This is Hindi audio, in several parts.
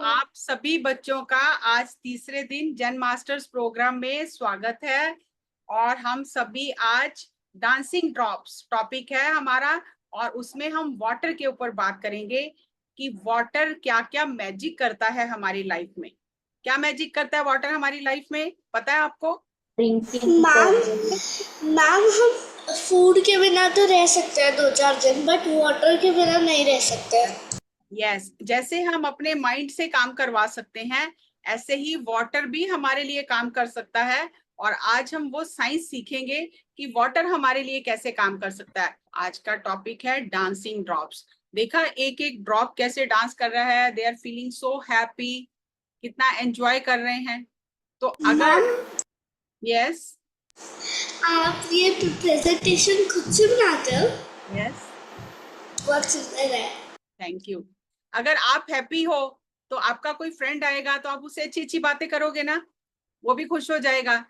आप सभी बच्चों का आज तीसरे दिन जन मास्टर्स प्रोग्राम में स्वागत है। और हम सभी आज डांसिंग ड्रॉप्स टॉपिक है हमारा, और उसमें हम वाटर के ऊपर बात करेंगे कि वाटर क्या क्या मैजिक करता है हमारी लाइफ में। क्या मैजिक करता है वाटर हमारी लाइफ में, पता है आपको? मैम मैम हम फूड के बिना तो रह सकते हैं 2-4 दिन, बट वाटर के बिना नहीं रह सकते हैं। यस, जैसे हम अपने माइंड से काम करवा सकते हैं, ऐसे ही वाटर भी हमारे लिए काम कर सकता है। और आज हम वो साइंस सीखेंगे कि वाटर हमारे लिए कैसे काम कर सकता है। आज का टॉपिक है डांसिंग ड्रॉप्स। देखा एक एक ड्रॉप कैसे डांस कर रहा है, they are feeling so happy, कितना एंजॉय कर रहे हैं। तो अगर मैम, यस आप ये प्रेजेंटेशन खुद से बनाते हो? यस बहुत सुंदर है। Thank you. अगर आप हैप्पी हो तो आपका कोई फ्रेंड आएगा तो आप उससे अच्छी अच्छी बातें करोगे ना, वो भी खुश हो जाएगा।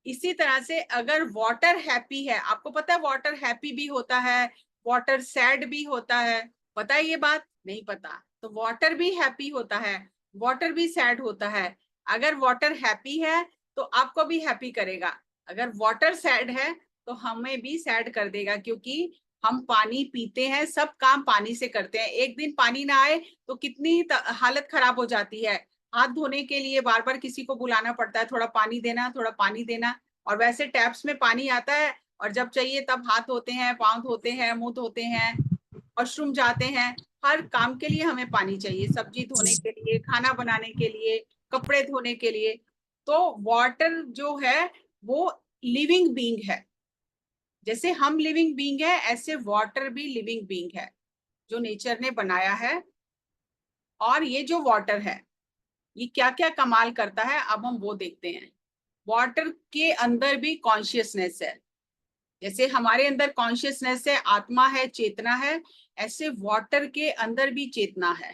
इसी तरह से अगर वाटर हैप्पी है, आपको पता है वाटर हैप्पी भी होता है, वाटर सैड भी होता है। पता है ये बात? नहीं पता? तो वाटर भी हैप्पी होता है, वाटर भी सैड होता है। अगर वाटर हैप्पी है तो आपको भी हैप्पी करेगा, अगर वाटर सैड है तो हमें भी सैड कर देगा, क्योंकि हम पानी पीते हैं, सब काम पानी से करते हैं। एक दिन पानी ना आए तो कितनी हालत खराब हो जाती है। हाथ धोने के लिए बार बार किसी को बुलाना पड़ता है, थोड़ा पानी देना, थोड़ा पानी देना। और वैसे टैप्स में पानी आता है और जब चाहिए तब हाथ धोते हैं, पांव धोते हैं, मुंह धोते हैं, वॉशरूम जाते हैं। हर काम के लिए हमें पानी चाहिए, सब्जी धोने के लिए, खाना बनाने के लिए, कपड़े धोने के लिए। तो वाटर जो है वो लिविंग बीइंग है। जैसे हम लिविंग बीइंग है, ऐसे वाटर भी लिविंग बीइंग है जो नेचर ने बनाया है। और ये जो वाटर है ये क्या क्या कमाल करता है, अब हम वो देखते हैं। वाटर के अंदर भी कॉन्शियसनेस है। जैसे हमारे अंदर कॉन्शियसनेस है, आत्मा है, चेतना है, ऐसे वाटर के अंदर भी चेतना है,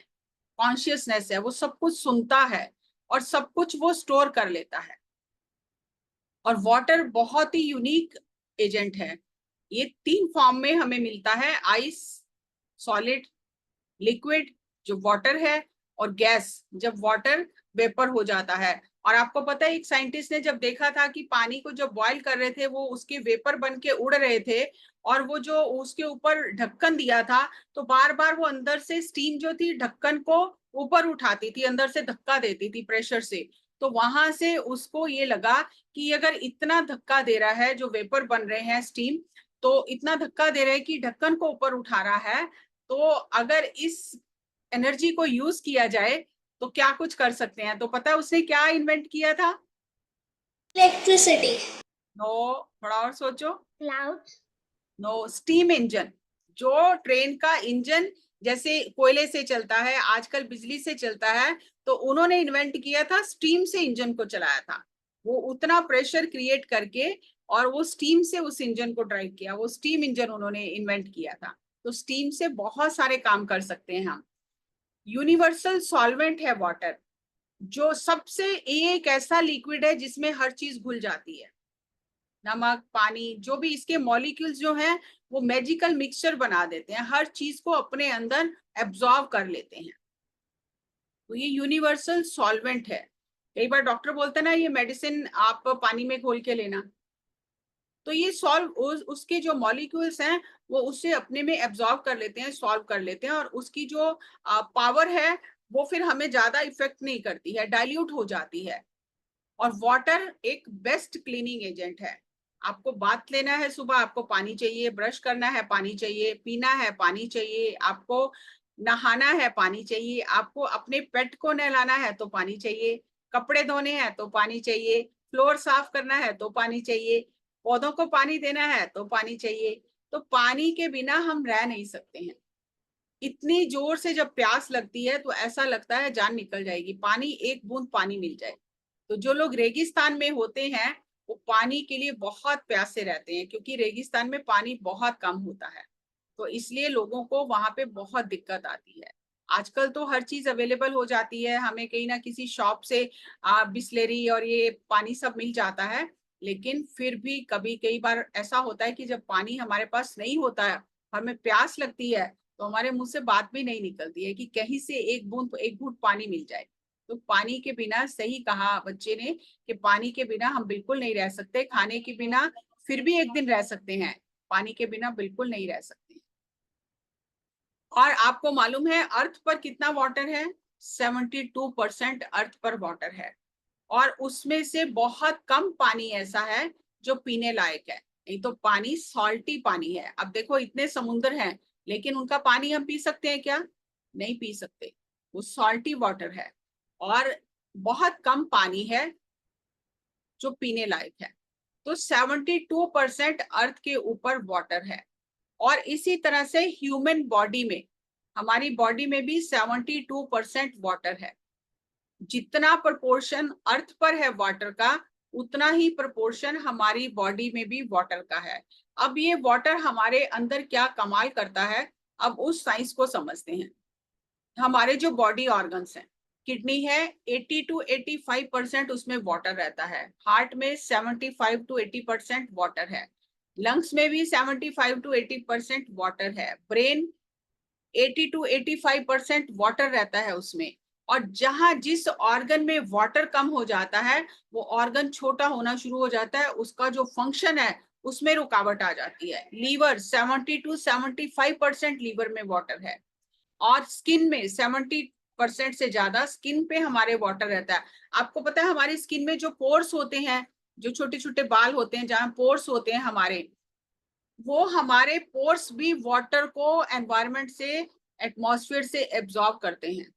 कॉन्शियसनेस है। वो सब कुछ सुनता है और सब कुछ वो स्टोर कर लेता है। और वाटर बहुत ही यूनिक एजेंट है। ये तीन फॉर्म में हमें मिलता है, आइस, सॉलिड, लिक्विड जो वाटर है, और गैस जब वाटर वेपर हो जाता है। और आपको पता है एक साइंटिस्ट ने जब देखा था कि पानी को जब बॉईल कर रहे थे वो उसके वेपर बन के उड़ रहे थे, और वो जो उसके ऊपर ढक्कन दिया था तो बार बार वो अंदर से स्टीम जो थी ढक्कन को ऊपर उठाती थी, अंदर से धक्का देती थी प्रेशर से। तो वहां से उसको ये लगा कि अगर इतना धक्का दे रहा है, जो वेपर बन रहे हैं स्टीम, तो इतना धक्का दे रहे हैं कि ढक्कन को ऊपर उठा रहा है, तो अगर इस एनर्जी को यूज किया जाए तो क्या कुछ कर सकते हैं। तो पता है उसने क्या इन्वेंट किया था? इलेक्ट्रिसिटी। नो, थोड़ा और सोचो। क्लाउड। No, steam engine. जो ट्रेन का इंजन जैसे कोयले से चलता है, आजकल बिजली से चलता है, तो उन्होंने इन्वेंट किया था, स्टीम से इंजन को चलाया था। वो उतना प्रेशर क्रिएट करके और वो स्टीम से उस इंजन को ड्राइव किया, वो स्टीम इंजन उन्होंने इन्वेंट किया था। तो स्टीम से बहुत सारे काम कर सकते हैं हम। यूनिवर्सल सॉल्वेंट है वाटर, जो सबसे एक ऐसा लिक्विड है जिसमें हर चीज घुल जाती है। नमक, पानी, जो भी इसके मॉलिक्यूल्स जो हैं वो मैजिकल मिक्सचर बना देते हैं, हर चीज को अपने अंदर एब्जॉर्ब कर लेते हैं। तो ये यूनिवर्सल सॉल्वेंट है। कई बार डॉक्टर बोलते हैं ना ये मेडिसिन आप पानी में घोल के लेना, तो ये सॉल्व उसके जो मॉलिक्यूल्स हैं वो उससे अपने में एब्जॉर्ब कर लेते हैं, सॉल्व कर लेते हैं, और उसकी जो पावर है वो फिर हमें ज्यादा इफेक्ट नहीं करती है, डाइल्यूट हो जाती है। और वाटर एक बेस्ट क्लीनिंग एजेंट है। आपको बात लेना है सुबह, आपको पानी चाहिए, ब्रश करना है पानी चाहिए, पीना है पानी चाहिए, आपको नहाना है पानी चाहिए, आपको अपने पेट को नहलाना है तो पानी चाहिए, कपड़े धोने हैं तो पानी चाहिए, फ्लोर साफ करना है तो पानी चाहिए, पौधों को पानी देना है तो पानी चाहिए। तो पानी के बिना हम रह नहीं सकते हैं। इतनी जोर से जब प्यास लगती है तो ऐसा लगता है जान निकल जाएगी, पानी, एक बूंद पानी मिल जाए। तो जो लोग रेगिस्तान में होते हैं वो पानी के लिए बहुत प्यासे रहते हैं, क्योंकि रेगिस्तान में पानी बहुत कम होता है। तो इसलिए लोगों को वहां पे बहुत दिक्कत आती है। आजकल तो हर चीज अवेलेबल हो जाती है, हमें कहीं ना किसी शॉप से बिस्लेरी और ये पानी सब मिल जाता है। लेकिन फिर भी कभी कई बार ऐसा होता है कि जब पानी हमारे पास नहीं होता है, हमें प्यास लगती है, तो हमारे मुंह से बात भी नहीं निकलती है कि कहीं से एक बूंद एक घूंट पानी मिल जाए। तो पानी के बिना, सही कहा बच्चे ने कि पानी के बिना हम बिल्कुल नहीं रह सकते। खाने के बिना फिर भी एक दिन रह सकते हैं, पानी के बिना बिल्कुल नहीं रह सकते। और आपको मालूम है अर्थ पर कितना वाटर है? 72% अर्थ पर वाटर है, और उसमें से बहुत कम पानी ऐसा है जो पीने लायक है। नहीं तो पानी सॉल्टी पानी है। अब देखो इतने समुद्र हैं, लेकिन उनका पानी हम पी सकते हैं क्या? नहीं पी सकते, वो सॉल्टी वाटर है। और बहुत कम पानी है जो पीने लायक है। तो 72% अर्थ के ऊपर वाटर है। और इसी तरह से ह्यूमन बॉडी में, हमारी बॉडी में भी 72% वाटर है। जितना प्रोपोर्शन अर्थ पर है वाटर का, उतना ही प्रोपोर्शन हमारी बॉडी में भी वाटर का है। अब ये वाटर हमारे अंदर क्या कमाल करता है, अब उस साइंस को समझते हैं। हमारे जो बॉडी ऑर्गन्स हैं, किडनी है 80 to 85% उसमें वाटर रहता है। हार्ट में 75 to 80% वाटर है। लंग्स में भी 75 to 80% वाटर है। ब्रेन 80 to 85% वाटर रहता है उसमें। और जहां जिस ऑर्गन में वाटर कम हो जाता है, वो ऑर्गन छोटा होना शुरू हो जाता है, उसका जो फंक्शन है उसमें रुकावट आ जाती है। लीवर 70 to 75% लीवर में वाटर है। और स्किन में 70% से ज्यादा स्किन पे हमारे वाटर रहता है। आपको पता है हमारी स्किन में जो पोर्स होते हैं, जो छोटे छोटे बाल होते हैं, जहां पोर्स होते हैं हमारे, वो हमारे पोर्स भी वाटर को एनवायरनमेंट से, एटमॉस्फेयर से एब्जॉर्ब करते हैं।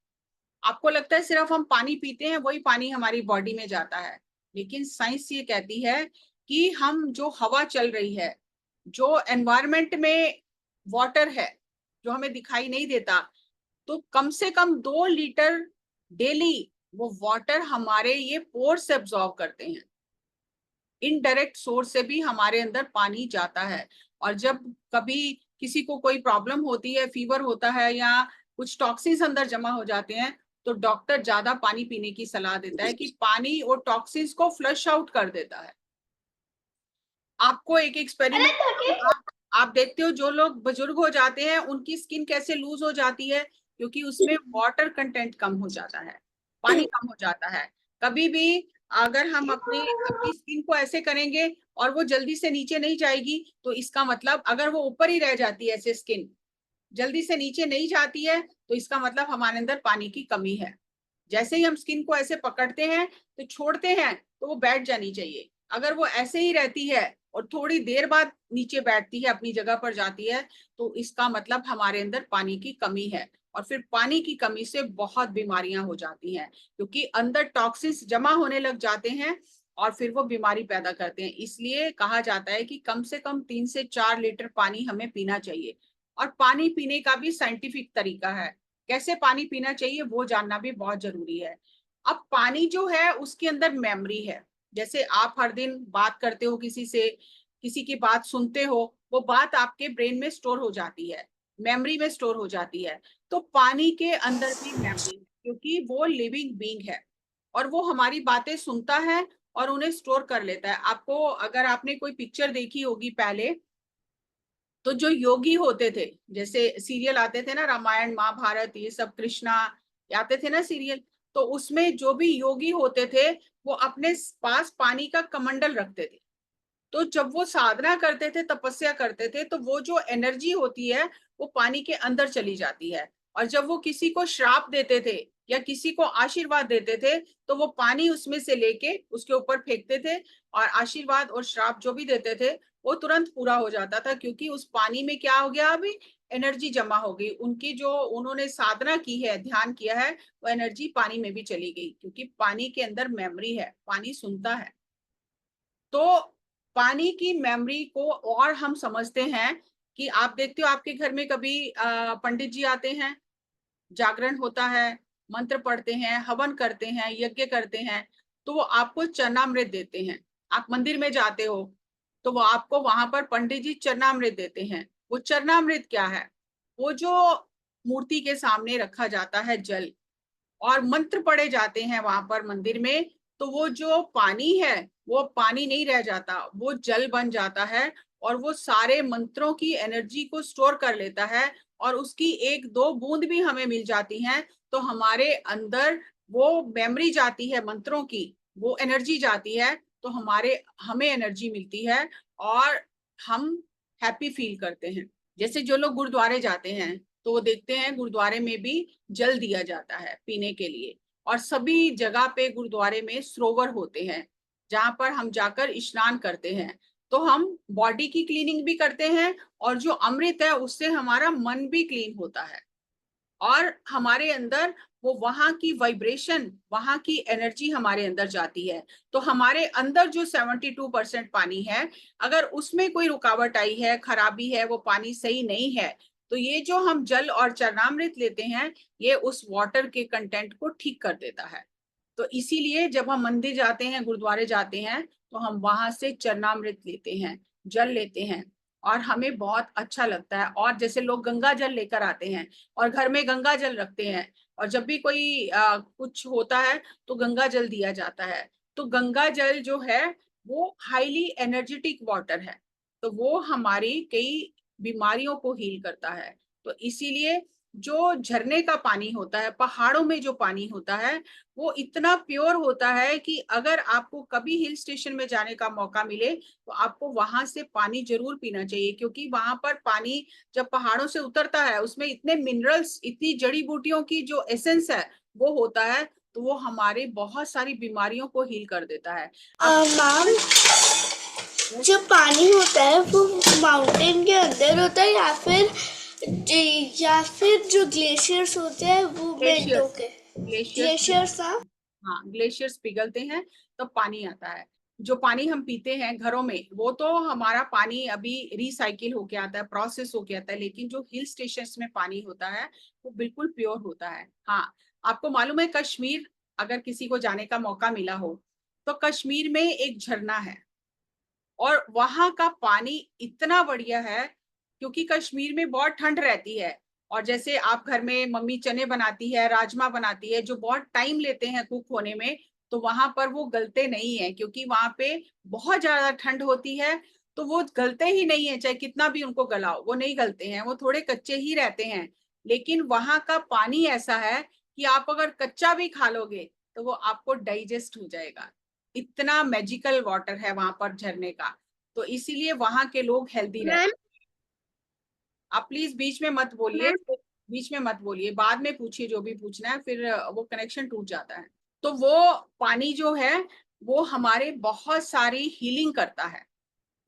आपको लगता है सिर्फ हम पानी पीते हैं, वही पानी हमारी बॉडी में जाता है, लेकिन साइंस ये कहती है कि हम जो हवा चल रही है, जो एनवायरनमेंट में वाटर है, जो हमें दिखाई नहीं देता, तो कम से कम 2 लीटर डेली वो वाटर हमारे ये पोर्स से एब्जॉर्ब करते हैं। इनडायरेक्ट सोर्स से भी हमारे अंदर पानी जाता है। और जब कभी किसी को कोई प्रॉब्लम होती है, फीवर होता है या कुछ टॉक्सिन्स अंदर जमा हो जाते हैं, तो डॉक्टर ज्यादा पानी पीने की सलाह देता है कि पानी वो टॉक्सिन्स को फ्लश आउट कर देता है। आपको एक एक्सपेरिमेंट, आप देखते हो जो लोग बुजुर्ग हो जाते हैं उनकी स्किन कैसे लूज हो जाती है, क्योंकि उसमें वाटर कंटेंट कम हो जाता है, पानी कम हो जाता है। कभी भी अगर हम अपनी अपनी स्किन को ऐसे करेंगे और वो जल्दी से नीचे नहीं जाएगी, तो इसका मतलब, अगर वो ऊपर ही रह जाती है ऐसे, स्किन जल्दी से नीचे नहीं जाती है, तो इसका मतलब हमारे अंदर पानी की कमी है। जैसे ही हम स्किन को ऐसे पकड़ते हैं तो छोड़ते हैं, तो वो बैठ जानी चाहिए। अगर वो ऐसे ही रहती है और थोड़ी देर बाद नीचे बैठती है, अपनी जगह पर जाती है, तो इसका मतलब हमारे अंदर पानी की कमी है। और फिर पानी की कमी से बहुत बीमारियां हो जाती हैं, क्योंकि अंदर टॉक्सिन्स जमा होने लग जाते हैं और फिर वो बीमारी पैदा करते हैं। इसलिए कहा जाता है कि कम से कम 3 से 4 लीटर पानी हमें पीना चाहिए। और पानी पीने का भी साइंटिफिक तरीका है, कैसे पानी पीना चाहिए वो जानना भी बहुत जरूरी है। अब पानी जो है उसके अंदर मेमोरी है। जैसे आप हर दिन बात करते हो किसी से, किसी की बात सुनते हो, वो बात आपके ब्रेन में स्टोर हो जाती है, मेमोरी में स्टोर हो जाती है। तो पानी के अंदर भी मेमोरी है, क्योंकि वो लिविंग बीइंग है और वो हमारी बातें सुनता है और उन्हें स्टोर कर लेता है। आपको, अगर आपने कोई पिक्चर देखी होगी पहले, तो जो योगी होते थे, जैसे सीरियल आते थे ना, रामायण महाभारत ये सब, कृष्णा आते थे ना सीरियल, तो उसमें जो भी योगी होते थे, वो अपने पास पानी का कमंडल रखते थे। तो जब वो साधना करते थे, तपस्या करते थे, तो वो जो एनर्जी होती है वो पानी के अंदर चली जाती है। और जब वो किसी को श्राप देते थे या किसी को आशीर्वाद देते थे, तो वो पानी उसमें से लेके उसके ऊपर फेंकते थे, और आशीर्वाद और श्राप जो भी देते थे वो तुरंत पूरा हो जाता था, क्योंकि उस पानी में क्या हो गया, अभी एनर्जी जमा हो गई। उनकी जो उन्होंने साधना की है, ध्यान किया है, वो एनर्जी पानी में भी चली गई, क्योंकि पानी के अंदर मेमोरी है, पानी सुनता है। तो पानी की मेमोरी को और हम समझते हैं कि आप देखते हो आपके घर में कभी पंडित जी आते हैं, जागरण होता है, मंत्र पढ़ते हैं, हवन करते हैं, यज्ञ करते हैं, तो वो आपको चरणामृत देते हैं। आप मंदिर में जाते हो तो वो आपको वहां पर पंडित जी चरणामृत देते हैं। वो चरणामृत क्या है? वो जो मूर्ति के सामने रखा जाता है जल, और मंत्र पढ़े जाते हैं वहां पर मंदिर में, तो वो जो पानी है वो पानी नहीं रह जाता, वो जल बन जाता है, और वो सारे मंत्रों की एनर्जी को स्टोर कर लेता है और उसकी एक दो बूंद भी हमें मिल जाती हैं तो हमारे अंदर वो मेमोरी जाती है मंत्रों की, वो एनर्जी जाती है, तो हमें एनर्जी मिलती है और हम हैप्पी फील करते हैं। जैसे जो लोग गुरुद्वारे जाते हैं तो वो देखते हैं गुरुद्वारे में भी जल दिया जाता है पीने के लिए, और सभी जगह पे गुरुद्वारे में सरोवर होते हैं जहां पर हम जाकर स्नान करते हैं। तो हम बॉडी की क्लीनिंग भी करते हैं और जो अमृत है उससे हमारा मन भी क्लीन होता है और हमारे अंदर वो वहां की वाइब्रेशन, वहां की एनर्जी हमारे अंदर जाती है। तो हमारे अंदर जो 72% पानी है, अगर उसमें कोई रुकावट आई है, खराबी है, वो पानी सही नहीं है, तो ये जो हम जल और चरणामृत लेते हैं ये उस वाटर के कंटेंट को ठीक कर देता है। तो इसीलिए जब हम मंदिर जाते हैं, गुरुद्वारे जाते हैं, तो हम वहां से चरणामृत लेते हैं, जल लेते हैं और हमें बहुत अच्छा लगता है। और जैसे लोग गंगा जल लेकर आते हैं और घर में गंगा जल रखते हैं, और जब भी कोई कुछ होता है तो गंगा जल दिया जाता है। तो गंगा जल जो है वो हाईली एनर्जेटिक वाटर है, तो वो हमारी कई बीमारियों को हील करता है। तो इसीलिए जो झरने का पानी होता है, पहाड़ों में जो पानी होता है, वो इतना प्योर होता है कि अगर आपको कभी हिल स्टेशन में जाने का मौका मिले तो आपको वहां से पानी जरूर पीना चाहिए, क्योंकि वहां पर पानी जब पहाड़ों से उतरता है उसमें इतने मिनरल्स, इतनी जड़ी बूटियों की जो एसेंस है वो होता है, तो वो हमारे बहुत सारी बीमारियों को हील कर देता है। आप मैम, जो पानी होता है वो माउंटेन के अंदर होता है या फिर जो ग्लेशियर्स होते हैं वो मेल्टो के ग्लेशियर्स ना? हाँ, ग्लेशियर्स पिघलते हैं तब पानी आता है। जो पानी हम पीते हैं घरों में वो तो हमारा पानी अभी रिसाइकिल होके आता है, प्रोसेस होके आता है, लेकिन जो हिल स्टेशन में पानी होता है वो बिल्कुल प्योर होता है। हाँ, आपको मालूम है कश्मीर, अगर किसी को जाने का मौका मिला हो तो कश्मीर में एक झरना है और वहां का पानी इतना बढ़िया है, क्योंकि कश्मीर में बहुत ठंड रहती है। और जैसे आप घर में मम्मी चने बनाती है, राजमा बनाती है, जो बहुत टाइम लेते हैं कुक होने में, तो वहां पर वो गलते नहीं है, क्योंकि वहां पे बहुत ज्यादा ठंड होती है। तो वो गलते ही नहीं है, चाहे कितना भी उनको गलाओ वो नहीं गलते हैं, वो थोड़े कच्चे ही रहते हैं। लेकिन वहां का पानी ऐसा है कि आप अगर कच्चा भी खा लोगे तो वो आपको डाइजेस्ट हो जाएगा। इतना मैजिकल वाटर है वहां पर झरने का, तो इसीलिए वहां के लोग हेल्दी रहते हैं। आप प्लीज बीच में मत बोलिए, बीच में मत बोलिए, बाद में पूछिए जो भी पूछना है, फिर वो कनेक्शन टूट जाता है। तो वो पानी जो है वो हमारे बहुत सारी हीलिंग करता है,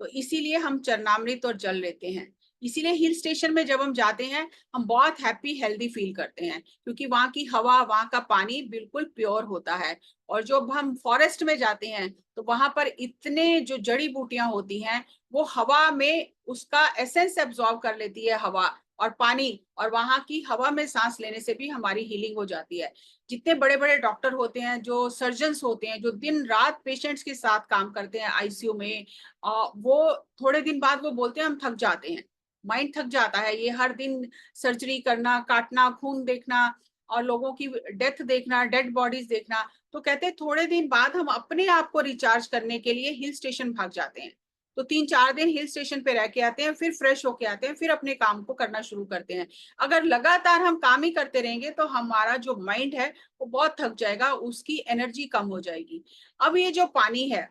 तो इसीलिए हम चरणामृत और जल लेते हैं। इसीलिए हिल स्टेशन में जब हम जाते हैं हम बहुत हैप्पी हेल्दी फील करते हैं, क्योंकि वहाँ की हवा, वहाँ का पानी बिल्कुल प्योर होता है। और जब हम फॉरेस्ट में जाते हैं तो वहां पर इतने जो जड़ी बूटियां होती हैं वो हवा में उसका एसेंस एब्जॉर्ब कर लेती है, हवा और पानी, और वहां की हवा में सांस लेने से भी हमारी हीलिंग हो जाती है। जितने बड़े बड़े डॉक्टर होते हैं, जो सर्जन्स होते हैं, जो दिन रात पेशेंट्स के साथ काम करते हैं आईसीयू में, वो थोड़े दिन बाद वो बोलते हैं हम थक जाते हैं, माइंड थक जाता है, ये हर दिन सर्जरी करना, काटना, खून देखना और लोगों की डेथ देखना, डेड बॉडीज देखना। तो कहते हैं थोड़े दिन बाद हम अपने आप को रिचार्ज करने के लिए हिल स्टेशन भाग जाते हैं। तो 3-4 दिन हिल स्टेशन पे रह के आते हैं, फिर फ्रेश होके आते हैं, फिर अपने काम को करना शुरू करते हैं। अगर लगातार हम काम ही करते रहेंगे तो हमारा जो माइंड है वो बहुत थक जाएगा, उसकी एनर्जी कम हो जाएगी। अब ये जो पानी है,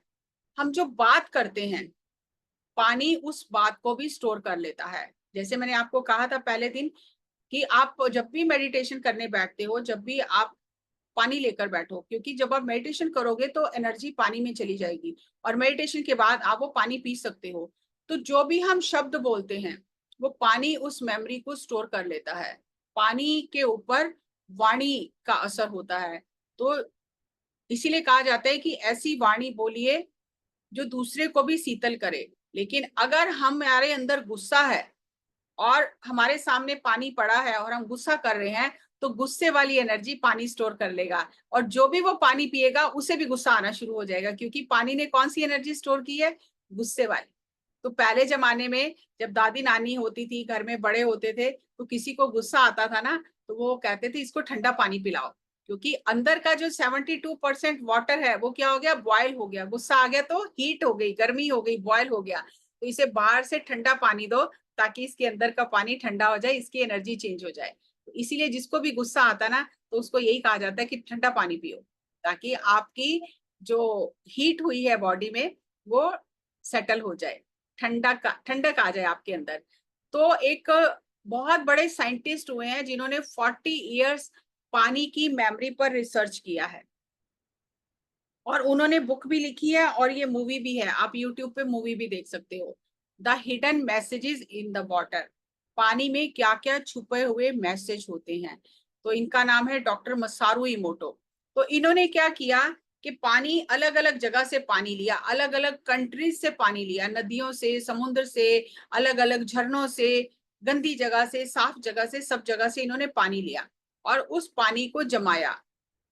हम जो बात करते हैं, पानी उस बात को भी स्टोर कर लेता है। जैसे मैंने आपको कहा था पहले दिन कि आप जब भी मेडिटेशन करने बैठते हो, जब भी आप पानी लेकर बैठो, क्योंकि जब आप मेडिटेशन करोगे तो एनर्जी पानी में चली जाएगी और मेडिटेशन के बाद आप वो पानी पी सकते हो। तो जो भी हम शब्द बोलते हैं वो पानी उस मेमोरी को स्टोर कर लेता है। पानी के ऊपर वाणी का असर होता है। तो इसीलिए कहा जाता है कि ऐसी वाणी बोलिए जो दूसरे को भी शीतल करे। लेकिन अगर हमारे अंदर गुस्सा है और हमारे सामने पानी पड़ा है और हम गुस्सा कर रहे हैं, तो गुस्से वाली एनर्जी पानी स्टोर कर लेगा और जो भी वो पानी पिएगा उसे भी गुस्सा आना शुरू हो जाएगा, क्योंकि पानी ने कौन सी एनर्जी स्टोर की है? गुस्से वाली। तो पहले जमाने में जब दादी नानी होती थी, घर में बड़े होते थे, तो किसी को गुस्सा आता था ना, तो वो कहते थे इसको ठंडा पानी पिलाओ, क्योंकि अंदर का जो 72% वाटर है वो क्या हो गया? बॉयल हो गया। गुस्सा आ गया तो हीट हो गई, गर्मी हो गई, बॉयल हो गया। तो इसे बाहर से ठंडा पानी दो ताकि इसके अंदर का पानी ठंडा हो जाए, इसकी एनर्जी चेंज हो जाए। तो इसीलिए जिसको भी गुस्सा आता ना, तो उसको यही कहा जाता है कि ठंडा पानी पियो, ताकि आपकी जो हीट हुई है बॉडी में वो सेटल हो जाए, ठंडक आ जाए आपके अंदर। तो एक बहुत बड़े साइंटिस्ट हुए हैं जिन्होंने 40 इयर्स पानी की मेमोरी पर रिसर्च किया है, और उन्होंने बुक भी लिखी है और ये मूवी भी है, आप यूट्यूब पे मूवी भी देख सकते हो, the hidden messages in the water. पानी में क्या क्या छुपे हुए मैसेज होते हैं। तो इनका नाम है डॉक्टर मसारू इमोटो। तो इन्होंने क्या किया कि पानी अलग अलग जगह से पानी लिया, अलग अलग कंट्रीज से पानी लिया, नदियों से, समुद्र से, अलग अलग झरनों से, गंदी जगह से, साफ जगह से, सब जगह से इन्होंने पानी लिया और उस पानी को जमाया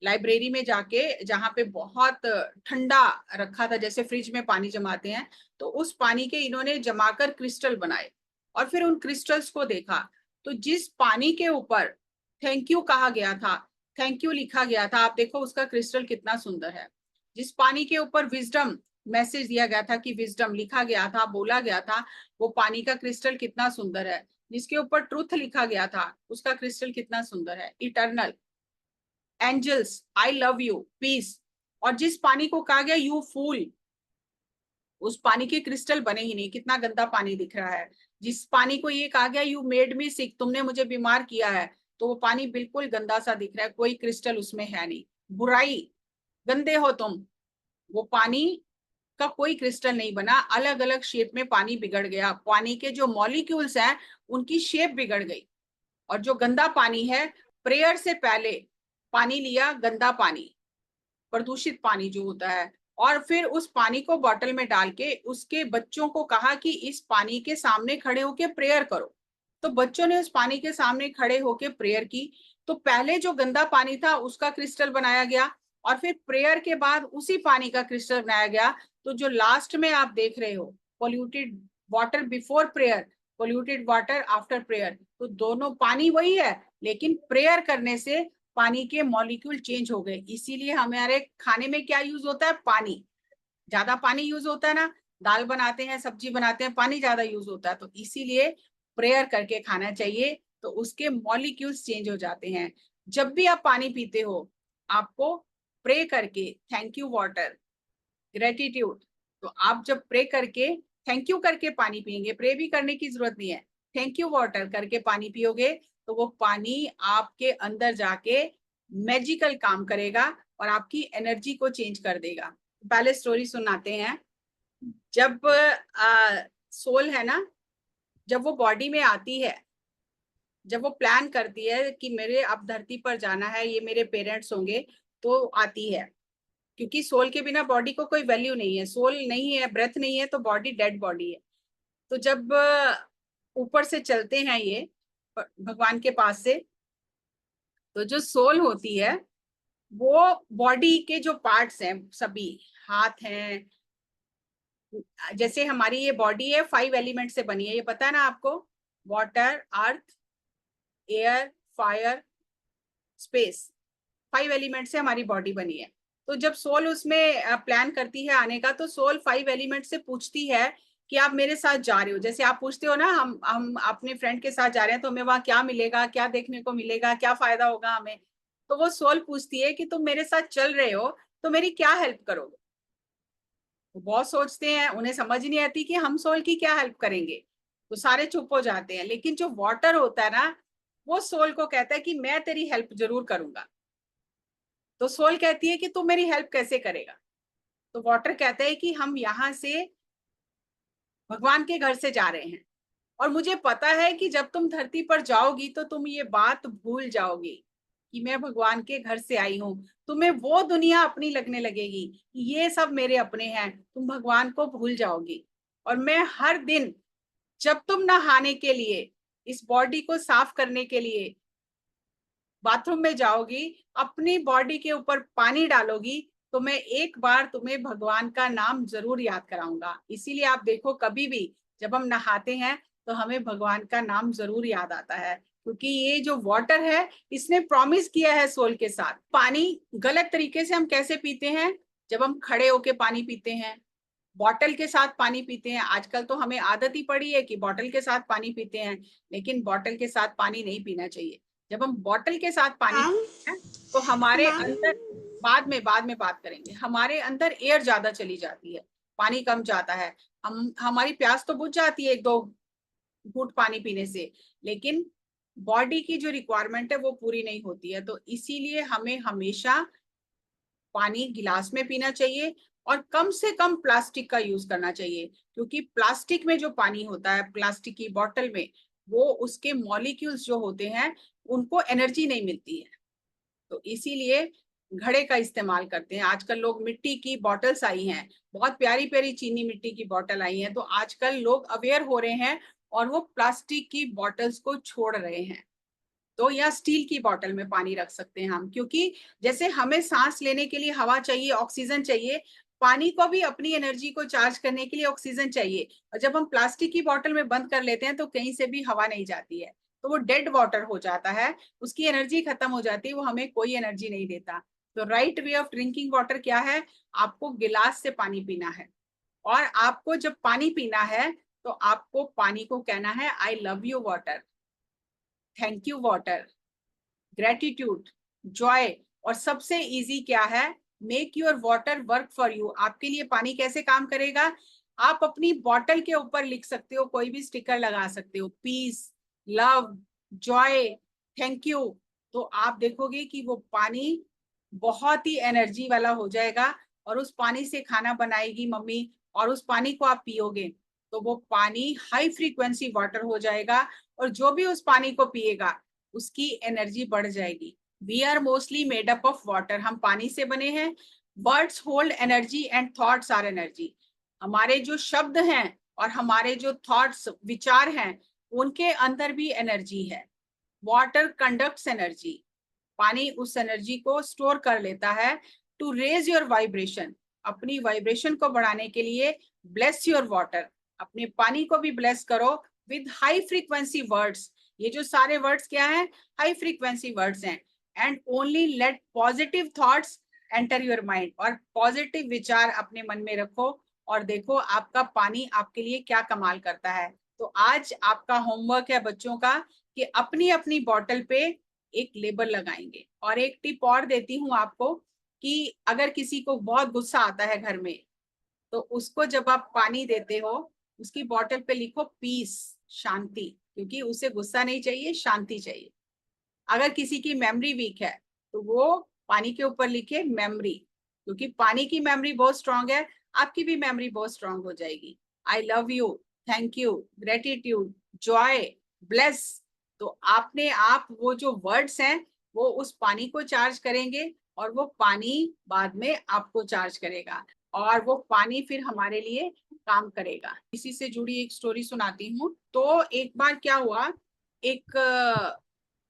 लाइब्रेरी में जाके, जहाँ पे बहुत ठंडा रखा था, जैसे फ्रिज में पानी जमाते हैं, तो उस पानी के इन्होंने जमाकर क्रिस्टल बनाए और फिर उन क्रिस्टल्स को देखा। तो जिस पानी के ऊपर थैंक यू कहा गया था, थैंक यू लिखा गया था, आप देखो उसका क्रिस्टल कितना सुंदर है। जिस पानी के ऊपर विजडम मैसेज दिया गया था कि विजडम लिखा गया था, बोला गया था, वो पानी का क्रिस्टल कितना सुंदर है। जिसके ऊपर ट्रुथ लिखा गया था, उसका क्रिस्टल कितना सुंदर है, eternal, angels, I love you, peace. और जिस पानी को कहा गया यू फूल, उस पानी के क्रिस्टल बने ही नहीं, कितना गंदा पानी दिख रहा है। जिस पानी को ये कहा गया यू मेड मी सिक, तुमने मुझे बीमार किया है, तो वो पानी बिल्कुल गंदा सा दिख रहा है, कोई क्रिस्टल उसमें है नहीं। बुराई, गंदे हो तुम, वो पानी का कोई क्रिस्टल नहीं बना, अलग अलग शेप में पानी बिगड़ गया, पानी के जो मॉलिक्यूल्स हैं उनकी शेप बिगड़ गई। और जो गंदा पानी है, प्रेयर से पहले पानी लिया, गंदा पानी, प्रदूषित पानी जो होता है, और फिर उस पानी को बॉटल में डाल के उसके बच्चों को कहा कि इस पानी के सामने खड़े होके प्रेयर करो। तो बच्चों ने उस पानी के सामने खड़े होके प्रेयर की। तो पहले जो गंदा पानी था उसका क्रिस्टल बनाया गया, और फिर प्रेयर के बाद उसी पानी का क्रिस्टल बनाया गया। तो जो लास्ट में आप देख रहे हो, polluted water before prayer, polluted water after prayer, तो दोनों पानी वही है, लेकिन प्रेयर करने से पानी के मॉलिक्यूल चेंज हो गए। इसीलिए हमारे खाने में क्या यूज होता है, पानी, ज्यादा पानी यूज होता है ना, दाल बनाते हैं, सब्जी बनाते हैं, पानी ज्यादा यूज होता है। तो इसीलिए प्रेयर करके खाना चाहिए, तो उसके मॉलिक्यूल्स चेंज हो जाते हैं। जब भी आप पानी पीते हो, आपको प्रे करके, थैंक यू वाटर, ग्रेटिट्यूड, तो आप जब प्रे करके थैंक यू करके पानी पियेंगे, प्रे भी करने की जरूरत नहीं है, थैंक यू वाटर करके पानी पियोगे, तो वो पानी आपके अंदर जाके मैजिकल काम करेगा और आपकी एनर्जी को चेंज कर देगा। पहले स्टोरी सुनाते हैं। जब सोल है ना, जब वो बॉडी में आती है, जब वो प्लान करती है कि मेरे अब धरती पर जाना है, ये मेरे पेरेंट्स होंगे, तो आती है। क्योंकि सोल के बिना बॉडी को कोई वैल्यू नहीं है, सोल नहीं है, ब्रेथ नहीं है, तो बॉडी डेड बॉडी है। तो जब ऊपर से चलते हैं ये भगवान के पास से, तो जो सोल होती है वो बॉडी के जो पार्ट्स हैं सभी, हाथ हैं, जैसे हमारी ये बॉडी है 5 एलिमेंट से बनी है, ये पता है ना आपको, वाटर, अर्थ, एयर, फायर, स्पेस, 5 एलिमेंट से हमारी बॉडी बनी है। तो जब सोल उसमें प्लान करती है आने का, तो सोल 5 एलिमेंट से पूछती है कि आप मेरे साथ जा रहे हो, जैसे आप पूछते हो ना, हम अपने फ्रेंड के साथ जा रहे हैं तो हमें वहां क्या मिलेगा, क्या देखने को मिलेगा, क्या फायदा होगा हमें। तो वो सोल पूछती है कि तुम मेरे साथ चल रहे हो तो मेरी क्या हेल्प करोगे। तो बहुत सोचते हैं, उन्हें समझ नहीं आती कि हम सोल की क्या हेल्प करेंगे, तो सारे चुप हो जाते हैं। लेकिन जो वाटर होता है ना, वो सोल को कहता है कि मैं तेरी हेल्प जरूर करूंगा। तो सोल कहती है कि तू मेरी हेल्प कैसे करेगा। तो वाटर कहता है कि हम यहाँ से भगवान के घर से जा रहे हैं, और मुझे पता है कि जब तुम धरती पर जाओगी तो तुम ये बात भूल जाओगी कि मैं भगवान के घर से आई हूँ। तुम्हें वो दुनिया अपनी लगने लगेगी कि ये सब मेरे अपने हैं, तुम भगवान को भूल जाओगी। और मैं हर दिन जब तुम नहाने के लिए, इस बॉडी को साफ करने के लिए बाथरूम में जाओगी, अपनी बॉडी के ऊपर पानी डालोगी, तो मैं एक बार तुम्हें भगवान का नाम जरूर याद कराऊंगा। इसीलिए आप देखो, कभी भी जब हम नहाते हैं तो हमें भगवान का नाम जरूर याद आता है, क्योंकि ये जो वाटर है इसने प्रॉमिस किया है सोल के साथ। पानी गलत तरीके से हम कैसे पीते हैं, जब हम खड़े होके पानी पीते हैं, बॉटल के साथ पानी पीते हैं। आजकल तो हमें आदत ही पड़ी है कि बॉटल के साथ पानी पीते हैं, लेकिन बॉटल के साथ पानी नहीं पीना चाहिए। जब हम बॉटल के साथ पानी मैम पीते हैं तो हमारे मैम अंदर, बाद में बात करेंगे, हमारे अंदर एयर ज्यादा चली जाती है, पानी कम जाता है। हमारी प्यास तो बुझ जाती है एक दो घूंट पानी पीने से, लेकिन बॉडी की जो रिक्वायरमेंट है वो पूरी नहीं होती है। तो इसीलिए हमें हमेशा पानी गिलास में पीना चाहिए और कम से कम प्लास्टिक का यूज करना चाहिए, क्योंकि प्लास्टिक में जो पानी होता है, प्लास्टिक की बोतल में, वो उसके मॉलिक्यूल्स जो होते हैं उनको एनर्जी नहीं मिलती है। तो इसीलिए घड़े का इस्तेमाल करते हैं। आजकल लोग मिट्टी की बॉटल्स आई हैं, बहुत प्यारी प्यारी चीनी मिट्टी की बॉटल आई हैं, तो आजकल लोग अवेयर हो रहे हैं और वो प्लास्टिक की बॉटल्स को छोड़ रहे हैं। तो या स्टील की बोतल में पानी रख सकते हैं हम, क्योंकि जैसे हमें सांस लेने के लिए हवा चाहिए, ऑक्सीजन चाहिए, पानी को भी अपनी एनर्जी को चार्ज करने के लिए ऑक्सीजन चाहिए। और जब हम प्लास्टिक की बोतल में बंद कर लेते हैं तो कहीं से भी हवा नहीं जाती है, तो वो डेड वाटर हो जाता है, उसकी एनर्जी खत्म हो जाती है, वो हमें कोई एनर्जी नहीं देता। तो right way of drinking water क्या है? आपको गिलास से पानी पीना है, और आपको जब पानी पीना है तो आपको पानी को कहना है आई love you water, thank you water, gratitude, Joy. और सबसे इजी क्या है? Make your water work for you. आपके लिए पानी कैसे काम करेगा? आप अपनी बॉटल के ऊपर लिख सकते हो, कोई भी स्टिकर लगा सकते हो, peace, love, joy, thank you. तो आप देखोगे कि वो पानी बहुत ही एनर्जी वाला हो जाएगा, और उस पानी से खाना बनाएगी मम्मी, और उस पानी को आप पियोगे तो वो पानी हाई फ्रीक्वेंसी वाटर हो जाएगा, और जो भी उस पानी को पिएगा उसकी एनर्जी बढ़ जाएगी। We are mostly made up of water, हम पानी से बने हैं। Words hold energy and thoughts are energy. हमारे जो शब्द हैं और हमारे जो थॉट्स, विचार हैं, उनके अंदर भी एनर्जी है। वाटर कंडक्ट्स एनर्जी, पानी उस एनर्जी को स्टोर कर लेता है। टू रेज योर वाइब्रेशन, अपनी वाइब्रेशन को बढ़ाने के लिए, ब्लेस योर वाटर, अपने पानी को भी ब्लेस करो विद हाई फ्रीक्वेंसी वर्ड्स। ये जो सारे वर्ड्स क्या हैं? हाई फ्रीक्वेंसी वर्ड्स हैं। And only let positive thoughts enter your mind, और पॉजिटिव विचार अपने मन में रखो, और देखो आपका पानी आपके लिए क्या कमाल करता है। तो आज आपका होमवर्क है बच्चों का कि अपनी अपनी बॉटल पे एक लेबल लगाएंगे। और एक टिप और देती हूँ आपको कि अगर किसी को बहुत गुस्सा आता है घर में, तो उसको जब आप पानी देते हो, उसकी बॉटल पे लिखो पीस, शांति, क्योंकि उसे गुस्सा नहीं चाहिए, शांति चाहिए। अगर किसी की मेमोरी वीक है तो वो पानी के ऊपर लिखे मेमोरी, क्योंकि पानी की मेमोरी बहुत स्ट्रांग है, आपकी भी मेमोरी बहुत स्ट्रांग हो जाएगी। आई love you, thank you, gratitude, Joy, bless. तो आपने आप वो जो वर्ड्स हैं वो उस पानी को चार्ज करेंगे, और वो पानी बाद में आपको चार्ज करेगा, और वो पानी फिर हमारे लिए काम करेगा। इसी से जुड़ी एक स्टोरी सुनाती हूँ। तो एक बार क्या हुआ, एक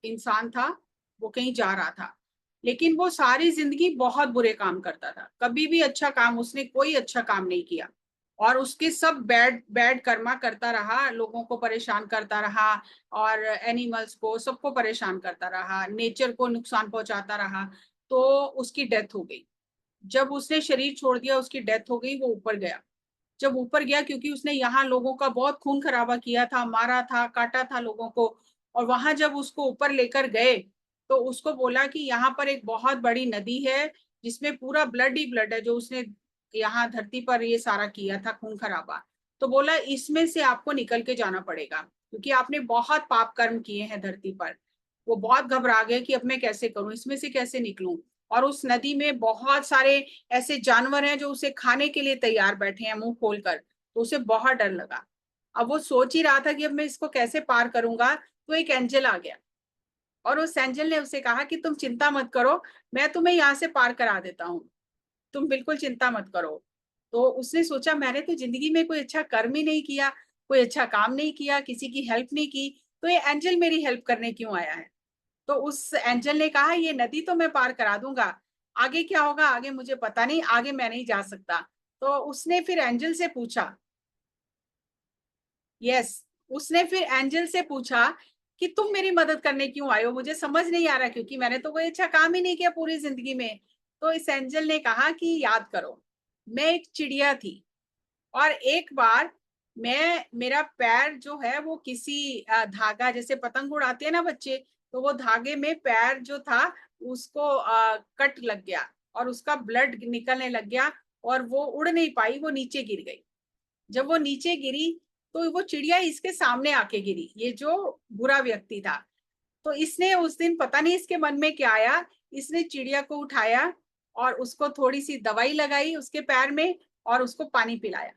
इंसान था, वो कहीं जा रहा था, लेकिन वो सारी जिंदगी बहुत बुरे काम करता था, कभी भी अच्छा काम, उसने कोई अच्छा काम नहीं किया, और उसके सब बैड बैड कर्मा करता रहा, लोगों को परेशान करता रहा, और एनिमल्स को, सबको परेशान करता रहा, नेचर को नुकसान पहुंचाता रहा। तो उसकी डेथ हो गई। जब उसने शरीर छोड़ दिया, उसकी डेथ हो गई, वो ऊपर गया। जब ऊपर गया, क्योंकि उसने यहाँ लोगों का बहुत खून खराबा किया था, मारा था, काटा था लोगों को, और वहां जब उसको ऊपर लेकर गए तो उसको बोला कि यहाँ पर एक बहुत बड़ी नदी है जिसमें पूरा ब्लड ही ब्लड है, जो उसने यहाँ धरती पर ये सारा किया था खून खराबा। तो बोला इसमें से आपको निकल के जाना पड़ेगा, क्योंकि आपने बहुत पाप कर्म किए हैं धरती पर। वो बहुत घबरा गए कि अब मैं कैसे करूं, इसमें से कैसे निकलूं। और उस नदी में बहुत सारे ऐसे जानवर हैं जो उसे खाने के लिए तैयार बैठे हैं मुंह खोलकर, तो उसे बहुत डर लगा। अब वो सोच ही रहा था कि अब मैं इसको कैसे पार करूंगा, तो एक एंजल आ गया, और उस एंजल ने उसे कहा कि तुम चिंता मत करो, मैं तुम्हें यहाँ से पार करा देता हूँ, तुम बिल्कुल चिंता मत करो। तो उसने सोचा मैंने तो जिंदगी में कोई अच्छा कर्म ही नहीं किया, कोई अच्छा काम नहीं किया, किसी की हेल्प नहीं की, तो ये एंजल मेरी हेल्प करने क्यों आया है? तो उस एंजल ने कहा ये नदी तो मैं पार करा दूंगा, आगे क्या होगा आगे मुझे पता नहीं, आगे मैं नहीं जा सकता। तो उसने फिर एंजल से पूछा, यस, उसने फिर एंजल से पूछा कि तुम मेरी मदद करने क्यों आए हो, मुझे समझ नहीं आ रहा, क्योंकि मैंने तो कोई अच्छा काम ही नहीं किया पूरी जिंदगी में। तो इस एंजल ने कहा कि याद करो, मैं एक चिड़िया थी, और एक बार मेरा पैर जो है वो किसी धागा, जैसे पतंग उड़ाते हैं ना बच्चे, तो वो धागे में पैर जो था उसको कट लग गया और उसका ब्लड निकलने लग गया और वो उड़ नहीं पाई, वो नीचे गिर गई। जब वो नीचे गिरी तो वो चिड़िया इसके सामने आके गिरी, ये जो बुरा व्यक्ति था। तो इसने उस दिन पता नहीं इसके मन में क्या आया, इसने चिड़िया को उठाया और उसको थोड़ी सी दवाई लगाई उसके पैर में और उसको पानी पिलाया।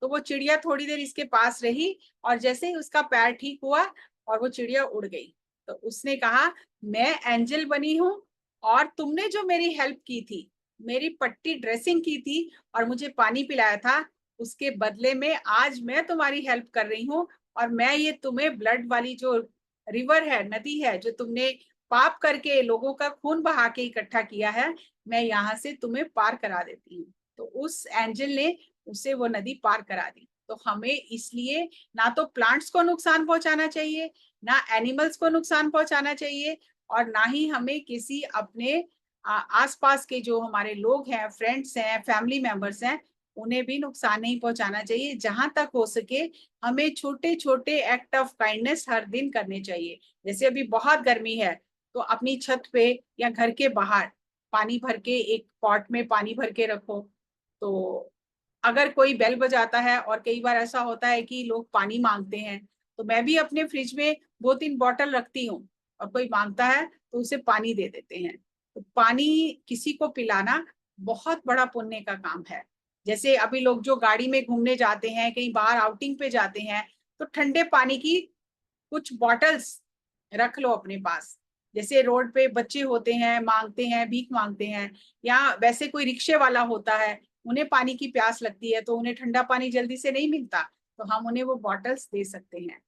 तो वो चिड़िया थोड़ी देर इसके पास रही और जैसे ही उसका पैर ठीक हुआ और वो चिड़िया उड़ गई। तो उसने कहा, मैं एंजल बनी हूं और तुमने जो मेरी हेल्प की थी, मेरी पट्टी ड्रेसिंग की थी और मुझे पानी पिलाया था, उसके बदले में आज मैं तुम्हारी हेल्प कर रही हूँ और मैं ये तुम्हें ब्लड वाली जो रिवर है, नदी है, जो तुमने पाप करके लोगों का खून बहा के इकट्ठा किया है, मैं यहाँ से तुम्हें पार करा देती हूँ। तो उस एंजल ने उसे वो नदी पार करा दी। तो हमें इसलिए ना तो प्लांट्स को नुकसान पहुंचाना चाहिए, ना एनिमल्स को नुकसान पहुंचाना चाहिए, और ना ही हमें किसी अपने आसपास के जो हमारे लोग हैं, फ्रेंड्स हैं, फैमिली मेंबर्स हैं, उन्हें भी नुकसान नहीं पहुंचाना चाहिए। जहां तक हो सके हमें छोटे छोटे एक्ट ऑफ काइंडनेस हर दिन करने चाहिए। जैसे अभी बहुत गर्मी है तो अपनी छत पे या घर के बाहर पानी भर के, एक पॉट में पानी भर के रखो। तो अगर कोई बेल बजाता है, और कई बार ऐसा होता है कि लोग पानी मांगते हैं, तो मैं भी अपने फ्रिज में 2-3 बॉटल रखती हूँ, और कोई मांगता है तो उसे पानी दे देते हैं। तो पानी किसी को पिलाना बहुत बड़ा पुण्य का काम है। जैसे अभी लोग जो गाड़ी में घूमने जाते हैं, कहीं बाहर आउटिंग पे जाते हैं, तो ठंडे पानी की कुछ बॉटल्स रख लो अपने पास। जैसे रोड पे बच्चे होते हैं, मांगते हैं, भीख मांगते हैं, या वैसे कोई रिक्शे वाला होता है, उन्हें पानी की प्यास लगती है तो उन्हें ठंडा पानी जल्दी से नहीं मिलता, तो हम उन्हें वो बॉटल्स दे सकते हैं।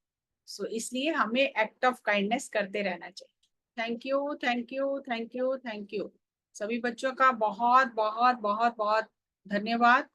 सो इसलिए हमें एक्ट ऑफ काइंडनेस करते रहना चाहिए। Thank you, thank you, thank you, thank you. सभी बच्चों का बहुत बहुत बहुत बहुत धन्यवाद।